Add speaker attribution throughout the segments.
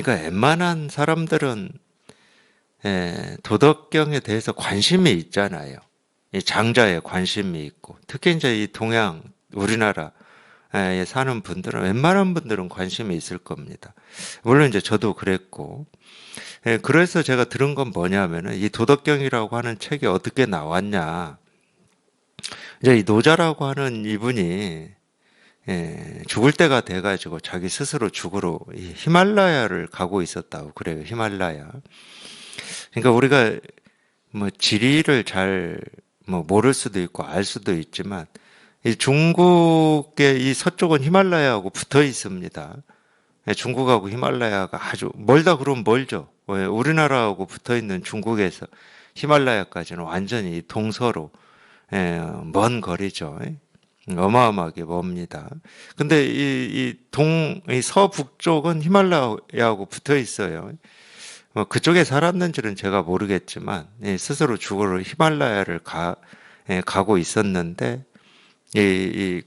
Speaker 1: 그러니까 웬만한 사람들은 도덕경에 대해서 관심이 있잖아요. 이 장자에 관심이 있고, 특히 이제 이 동양, 우리나라에 사는 분들은, 웬만한 분들은 관심이 있을 겁니다. 물론 이제 저도 그랬고, 그래서 제가 들은 건 뭐냐면은, 이 도덕경이라고 하는 책이 어떻게 나왔냐. 이제 이 노자라고 하는 이분이, 죽을 때가 돼가지고 자기 스스로 죽으러 이 히말라야를 가고 있었다고 그래요. 히말라야. 그러니까 우리가 뭐 지리를 잘 뭐 모를 수도 있고 알 수도 있지만 이 중국의 이 서쪽은 히말라야하고 붙어 있습니다. 중국하고 히말라야가 아주 멀다 그러면 멀죠. 왜? 우리나라하고 붙어 있는 중국에서 히말라야까지는 완전히 동서로 먼 거리죠. 어마어마하게 멉니다. 근데 이 서북쪽은 히말라야하고 붙어 있어요. 그쪽에 살았는지는 제가 모르겠지만 스스로 죽으러 히말라야를 가고 있었는데 이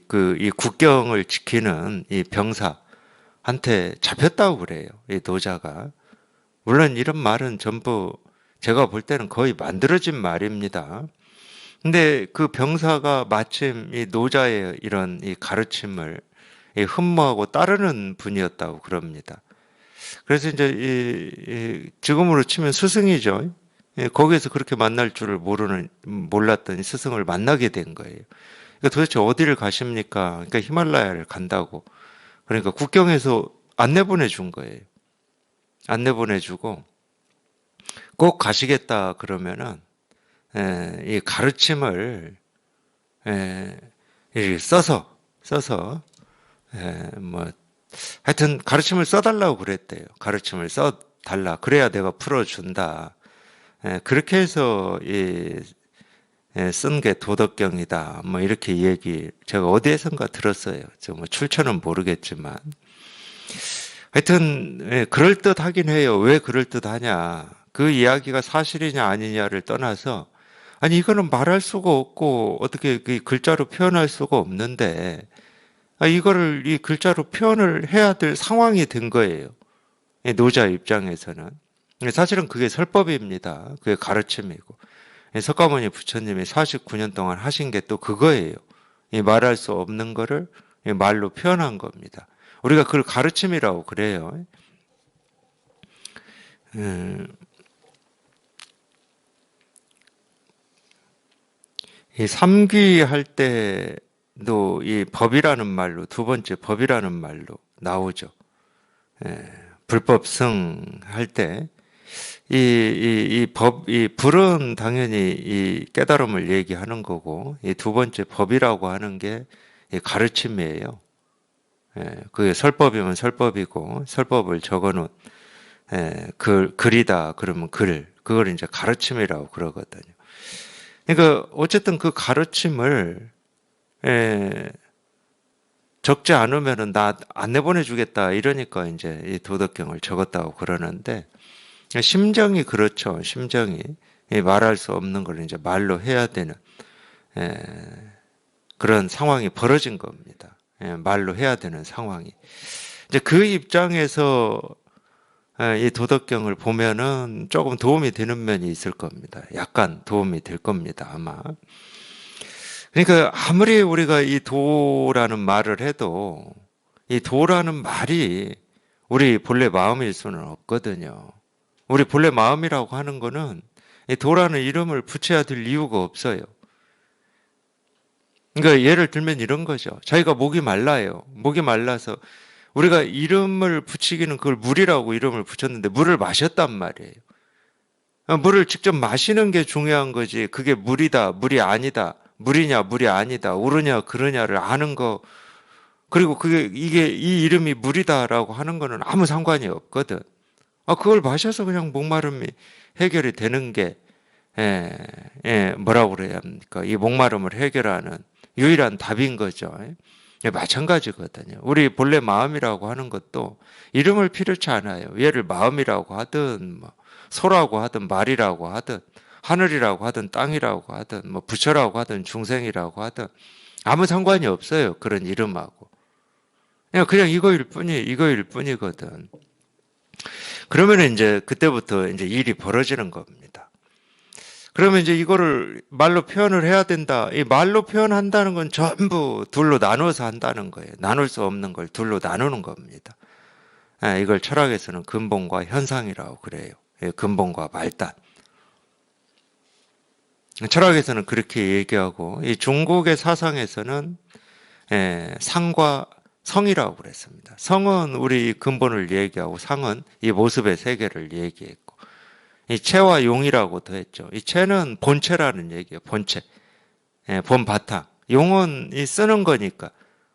Speaker 1: 국경을 지키는 이 병사한테 잡혔다고 그래요. 이 노자가. 물론 이런 말은 전부 제가 볼 때는 거의 만들어진 말입니다. 근데 그 병사가 마침 이 노자의 이런 이 가르침을 흠모하고 따르는 분이었다고 그럽니다. 그래서 이제 지금으로 치면 스승이죠. 거기에서 그렇게 만날 줄을 몰랐던 스승을 만나게 된 거예요. 그러니까 도대체 어디를 가십니까? 그러니까 히말라야를 간다고. 그러니까 국경에서 안내 보내준 거예요. 안내 보내주고 꼭 가시겠다 그러면은 이 가르침을 이렇게 써서 뭐 하여튼 가르침을 써달라고 그랬대요. 가르침을 써달라. 그래야 내가 풀어준다. 그렇게 해서 쓴 게 도덕경이다. 뭐 이렇게 얘기 제가 어디에선가 들었어요. 저 뭐 출처는 모르겠지만 하여튼 그럴듯하긴 해요. 왜 그럴듯하냐. 그 이야기가 사실이냐 아니냐를 떠나서 아니 이거는 말할 수가 없고 어떻게 그 글자로 표현할 수가 없는데 이거를 이 글자로 표현을 해야 될 상황이 된 거예요. 노자 입장에서는. 사실은 그게 설법입니다. 그게 가르침이고. 석가모니 부처님이 49년 동안 하신 게 또 그거예요. 말할 수 없는 거를 말로 표현한 겁니다. 우리가 그걸 가르침이라고 그래요. 이 삼귀 할 때도 이 법이라는 말로, 두 번째 법이라는 말로 나오죠. 불법승 할 때, 이 불은 당연히 이 깨달음을 얘기하는 거고, 이 두 번째 법이라고 하는 게 이 가르침이에요. 그게 설법이면 설법이고, 설법을 적어 놓은, 글이다 그러면 글, 그걸 이제 가르침이라고 그러거든요. 그러니까 어쨌든 그 가르침을 적지 않으면은 나 안 내보내주겠다 이러니까 이제 이 도덕경을 적었다고 그러는데 심정이 그렇죠. 심정이 말할 수 없는 걸 이제 말로 해야 되는 그런 상황이 벌어진 겁니다. 말로 해야 되는 상황이. 이제 그 입장에서 이 도덕경을 보면은 조금 도움이 되는 면이 있을 겁니다. 약간 도움이 될 겁니다, 아마. 그러니까 아무리 우리가 이 도라는 말을 해도 이 도라는 말이 우리 본래 마음일 수는 없거든요. 우리 본래 마음이라고 하는 거는 이 도라는 이름을 붙여야 될 이유가 없어요. 그러니까 예를 들면 이런 거죠. 자기가 목이 말라요. 목이 말라서 우리가 이름을 붙이기는 그걸 물이라고 이름을 붙였는데 물을 마셨단 말이에요. 물을 직접 마시는 게 중요한 거지. 그게 물이다, 물이 아니다, 물이냐, 물이 아니다, 옳으냐, 그르냐를 아는 거. 그리고 이게 이 이름이 물이다라고 하는 거는 아무 상관이 없거든. 그걸 마셔서 그냥 목마름이 해결이 되는 게, 뭐라고 그래야 합니까? 이 목마름을 해결하는 유일한 답인 거죠. 마찬가지거든요. 우리 본래 마음이라고 하는 것도 이름을 필요치 않아요. 얘를 마음이라고 하든, 뭐, 소라고 하든, 말이라고 하든, 하늘이라고 하든, 땅이라고 하든, 뭐, 부처라고 하든, 중생이라고 하든, 아무 상관이 없어요. 그런 이름하고. 그냥 이거일 뿐이거든. 그러면 이제 그때부터 이제 일이 벌어지는 겁니다. 그러면 이제 이거를 말로 표현을 해야 된다. 이 말로 표현한다는 건 전부 둘로 나누어서 한다는 거예요. 나눌 수 없는 걸 둘로 나누는 겁니다. 이걸 철학에서는 근본과 현상이라고 그래요. 근본과 말단. 철학에서는 그렇게 얘기하고, 이 중국의 사상에서는 상과 성이라고 그랬습니다. 성은 우리 근본을 얘기하고 상은 이 모습의 세계를 얘기했고, 이 체와 용이라고 더했죠. 이 체는 본체라는 얘기예요. 본체, 본바탕. 용은 이 쓰는 거니까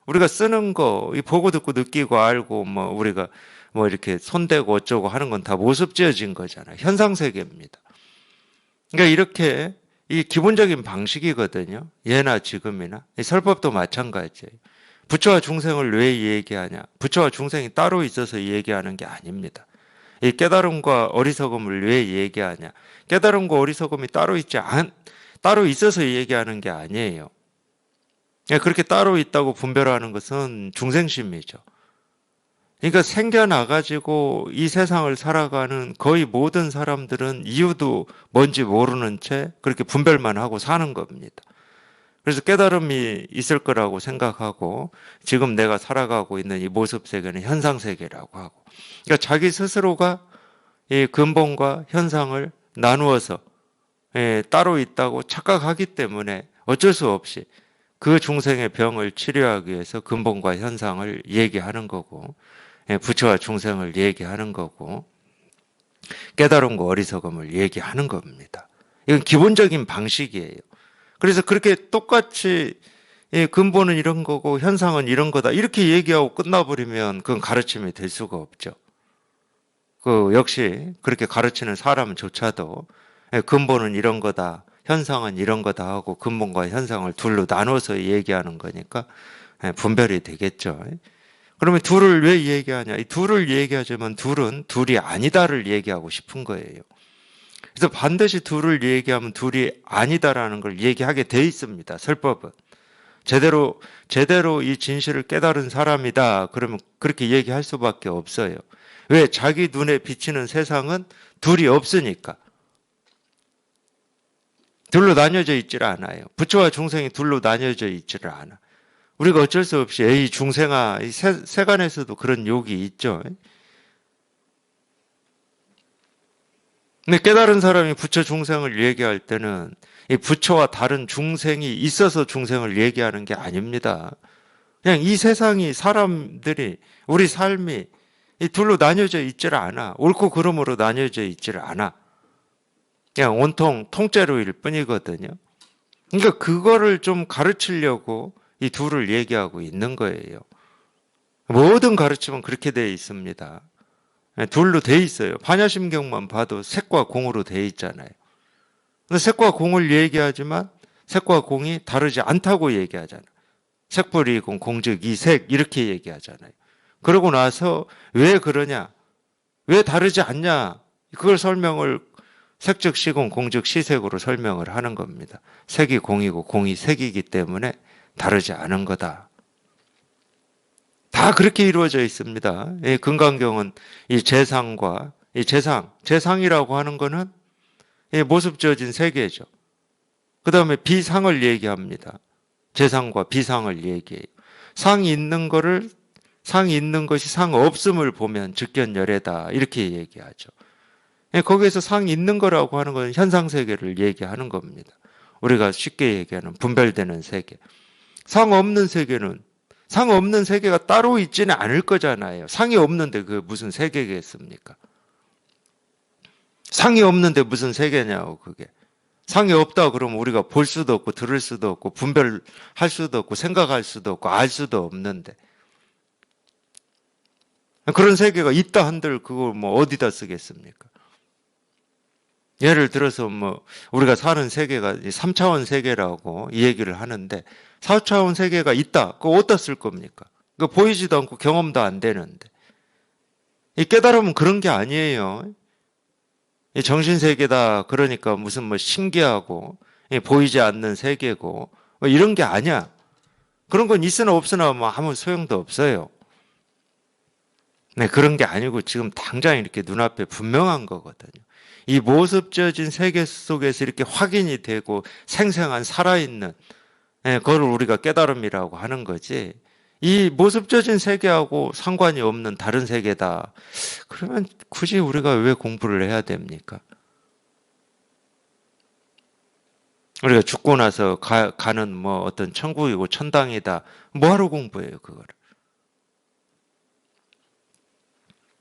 Speaker 1: 우리가 쓰는 거, 이 보고 듣고 느끼고 알고 뭐 우리가 뭐 이렇게 손대고 어쩌고 하는 건 다 모습 지어진 거잖아요. 현상 세계입니다. 그러니까 이렇게 이 기본적인 방식이거든요. 예나 지금이나 이 설법도 마찬가지예요. 부처와 중생을 왜 얘기하냐? 부처와 중생이 따로 있어서 얘기하는 게 아닙니다. 이 깨달음과 어리석음을 왜 얘기하냐? 깨달음과 어리석음이 따로 있어서 얘기하는 게 아니에요. 그렇게 따로 있다고 분별하는 것은 중생심이죠. 그러니까 생겨나가지고 이 세상을 살아가는 거의 모든 사람들은 이유도 뭔지 모르는 채 그렇게 분별만 하고 사는 겁니다. 그래서 깨달음이 있을 거라고 생각하고 지금 내가 살아가고 있는 이 모습 세계는 현상 세계라고 하고, 그러니까 자기 스스로가 이 근본과 현상을 나누어서 따로 있다고 착각하기 때문에 어쩔 수 없이 그 중생의 병을 치료하기 위해서 근본과 현상을 얘기하는 거고, 부처와 중생을 얘기하는 거고, 깨달음과 어리석음을 얘기하는 겁니다. 이건 기본적인 방식이에요. 그래서 그렇게 똑같이 근본은 이런 거고 현상은 이런 거다 이렇게 얘기하고 끝나버리면 그건 가르침이 될 수가 없죠. 그 역시 그렇게 가르치는 사람조차도 근본은 이런 거다, 현상은 이런 거다 하고 근본과 현상을 둘로 나눠서 얘기하는 거니까 분별이 되겠죠. 그러면 둘을 왜 얘기하냐? 이 둘을 얘기하자면 둘은 둘이 아니다를 얘기하고 싶은 거예요. 그래서 반드시 둘을 얘기하면 둘이 아니다라는 걸 얘기하게 돼 있습니다. 설법은. 제대로 이 진실을 깨달은 사람이다. 그러면 그렇게 얘기할 수밖에 없어요. 왜? 자기 눈에 비치는 세상은 둘이 없으니까. 둘로 나뉘어져 있지를 않아요. 부처와 중생이 둘로 나뉘어져 있지를 않아. 우리가 어쩔 수 없이 에이 중생아, 이 세간에서도 그런 욕이 있죠. 근데 깨달은 사람이 부처 중생을 얘기할 때는 이 부처와 다른 중생이 있어서 중생을 얘기하는 게 아닙니다. 그냥 이 세상이 사람들이 우리 삶이 이 둘로 나뉘어져 있지를 않아. 옳고 그름으로 나뉘어져 있지를 않아. 그냥 온통 통째로일 뿐이거든요. 그러니까 그거를 좀 가르치려고 이 둘을 얘기하고 있는 거예요. 모든 가르침은 그렇게 되어 있습니다. 둘로 돼 있어요. 반야심경만 봐도 색과 공으로 돼 있잖아요. 근데 색과 공을 얘기하지만 색과 공이 다르지 않다고 얘기하잖아요. 색불이공 공즉 이색 이렇게 얘기하잖아요. 그러고 나서 왜 그러냐? 왜 다르지 않냐? 그걸 설명을 색즉 시공 공즉 시색으로 설명을 하는 겁니다. 색이 공이고 공이 색이기 때문에 다르지 않은 거다. 다 그렇게 이루어져 있습니다. 이 금강경은 이 재상과 이 재상이라고 하는 거는 이 모습 지어진 세계죠. 그 다음에 비상을 얘기합니다. 재상과 비상을 얘기해요. 상이 있는 것이 상 없음을 보면 즉견열애다 이렇게 얘기하죠. 거기에서 상이 있는 거라고 하는 건 현상 세계를 얘기하는 겁니다. 우리가 쉽게 얘기하는 분별되는 세계. 상 없는 세계가 따로 있지는 않을 거잖아요. 상이 없는데 그 무슨 세계겠습니까? 상이 없는데 무슨 세계냐고 그게. 상이 없다 그러면 우리가 볼 수도 없고 들을 수도 없고 분별할 수도 없고 생각할 수도 없고 알 수도 없는데. 그런 세계가 있다 한들 그걸 뭐 어디다 쓰겠습니까? 예를 들어서 뭐 우리가 사는 세계가 3차원 세계라고 이 얘기를 하는데 4차원 세계가 있다. 그거 어디다 쓸 겁니까? 그거 보이지도 않고 경험도 안 되는데. 이 깨달음은 그런 게 아니에요. 이 정신세계다. 그러니까 무슨 뭐 신기하고 보이지 않는 세계고 뭐 이런 게 아니야. 그런 건 있으나 없으나 뭐 아무 소용도 없어요. 네, 그런 게 아니고 지금 당장 이렇게 눈앞에 분명한 거거든요. 이 모습지어진 세계 속에서 이렇게 확인이 되고 생생한 살아있는, 그걸 우리가 깨달음이라고 하는 거지. 이 모습지어진 세계하고 상관이 없는 다른 세계다. 그러면 굳이 우리가 왜 공부를 해야 됩니까? 우리가 죽고 나서 가는 뭐 어떤 천국이고 천당이다. 뭐하러 공부해요, 그거를?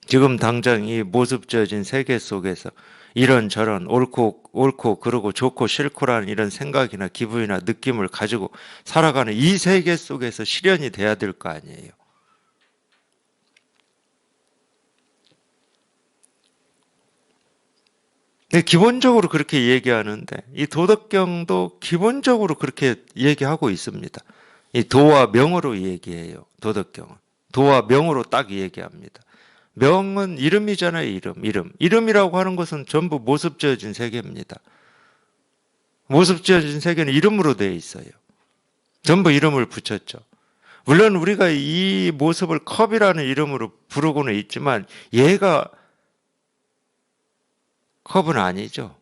Speaker 1: 지금 당장 이 모습지어진 세계 속에서 이런저런 옳고 그러고 좋고 싫고라는 이런 생각이나 기분이나 느낌을 가지고 살아가는 이 세계 속에서 실현이 돼야 될 거 아니에요. 근데 기본적으로 그렇게 얘기하는데 이 도덕경도 기본적으로 그렇게 얘기하고 있습니다. 이 도와 명으로 얘기해요. 도덕경은. 도와 명으로 딱 얘기합니다. 명은 이름이잖아요. 이름. 이름이라고 하는 것은 전부 모습 지어진 세계입니다. 모습 지어진 세계는 이름으로 되어 있어요. 전부 이름을 붙였죠. 물론 우리가 이 모습을 컵이라는 이름으로 부르고는 있지만 얘가 컵은 아니죠.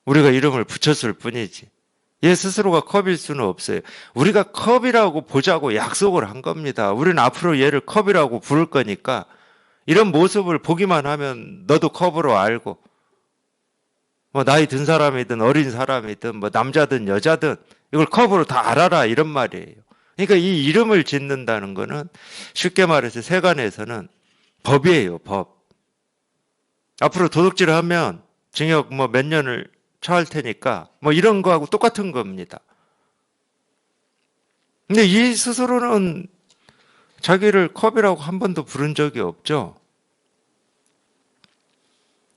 Speaker 1: 우리가 이름을 붙였을 뿐이지. 얘 스스로가 컵일 수는 없어요. 우리가 컵이라고 보자고 약속을 한 겁니다. 우리는 앞으로 얘를 컵이라고 부를 거니까 이런 모습을 보기만 하면 너도 컵으로 알고 뭐 나이 든 사람이든 어린 사람이든 뭐 남자든 여자든 이걸 컵으로 다 알아라 이런 말이에요. 그러니까 이 이름을 짓는다는 거는 쉽게 말해서 세간에서는 법이에요. 법. 앞으로 도둑질을 하면 징역 뭐 몇 년을 처할 테니까 뭐 이런 거하고 똑같은 겁니다. 근데 이 스스로는 자기를 컵이라고 한 번도 부른 적이 없죠.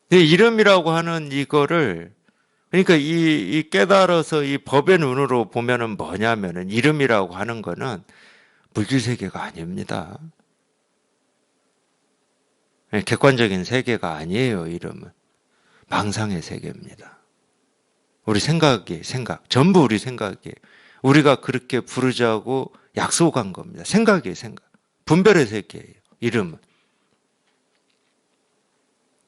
Speaker 1: 이름이라고 하는 이거를 그러니까 이 깨달아서 이 법의 눈으로 보면은 뭐냐면은 이름이라고 하는 거는 물질 세계가 아닙니다. 객관적인 세계가 아니에요. 이름은 망상의 세계입니다. 우리 생각, 전부 우리 생각이에요. 우리가 그렇게 부르자고 약속한 겁니다. 생각이에요, 생각. 분별의 세계예요, 이름은.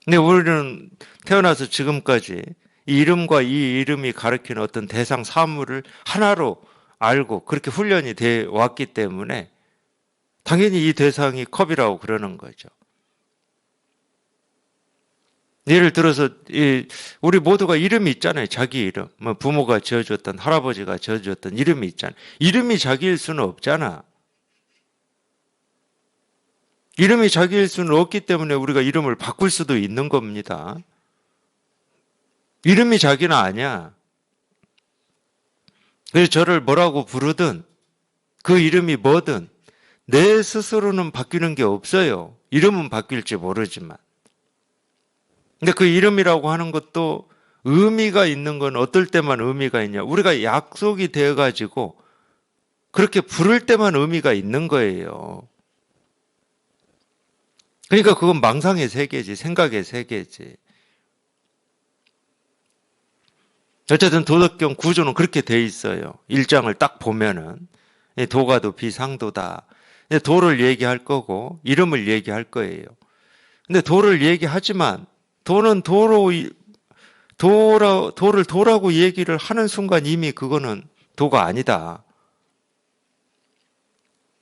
Speaker 1: 근데 우리는 태어나서 지금까지 이 이름과 이 이름이 가리키는 어떤 대상 사물을 하나로 알고 그렇게 훈련이 돼 왔기 때문에 당연히 이 대상이 컵이라고 그러는 거죠. 예를 들어서 우리 모두가 이름이 있잖아요. 자기 이름. 뭐 부모가 지어줬던 할아버지가 지어줬던 이름이 있잖아요. 이름이 자기일 수는 없잖아. 이름이 자기일 수는 없기 때문에 우리가 이름을 바꿀 수도 있는 겁니다. 이름이 자기는 아니야. 그래서 저를 뭐라고 부르든 그 이름이 뭐든 내 스스로는 바뀌는 게 없어요. 이름은 바뀔지 모르지만. 근데 그 이름이라고 하는 것도 의미가 있는 건 어떨 때만 의미가 있냐. 우리가 약속이 되어가지고 그렇게 부를 때만 의미가 있는 거예요. 그러니까 그건 망상의 세계지, 생각의 세계지. 어쨌든 도덕경 구조는 그렇게 돼 있어요. 1장을 딱 보면은 도가도 비상도다. 도를 얘기할 거고 이름을 얘기할 거예요. 근데 도를 얘기하지만 도는 도를 도라고 얘기를 하는 순간 이미 그거는 도가 아니다.